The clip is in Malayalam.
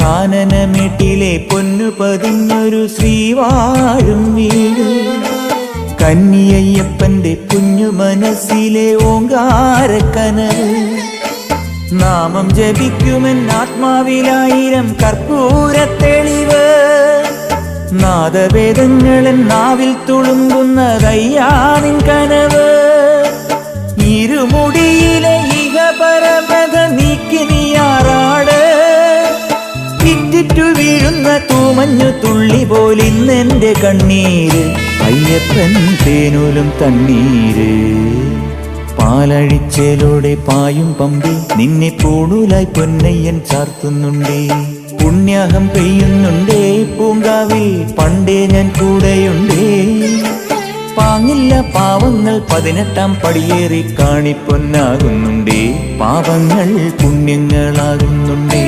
കാനനമേട്ടിലെ പൊന്നു പതിഞ്ഞൊരു ശ്രീവാഴും വീട്, കന്നിയയ്യപ്പന്റെ കുഞ്ഞു മനസ്സിലെ ഓങ്കാരക്കനവ്. നാമം ജപിക്കുമെൻ ആത്മാവിലായിരം കർപ്പൂരത്തെളിവ്, നാദവേദങ്ങളൻ നാവിൽ തുളുമ്പുന്നതയ്യാനിൻ കനവ്. ഇരുമുടിയിലെ ഇഹപരമത നീക്കി നീയാറാട്, ഇറ്റിറ്റു വീഴുന്ന തൂമഞ്ഞു തുള്ളി പോലിന്നെന്റെ കണ്ണീര്. അയ്യപ്പൻ തേനൂലും തണ്ണീര്. പാലഴിച്ചേലോടെ പായും പമ്പി നിന്നെ പൂണൂലായി പൊന്നയ്യൻ ചാർത്തുന്നുണ്ടേ. പുണ്യാഹം പെയ്യുന്നുണ്ടേ പൂങ്കാവിൽ പണ്ടേ ഞാൻ കൂടെയുണ്ടേ. പാങ്ങില്ല പാവങ്ങൾ 18-ാം പടിയേറി കാണിപ്പൊന്നാകുന്നുണ്ടേ. പാപങ്ങൾ പുണ്യങ്ങളാകുന്നുണ്ടേ.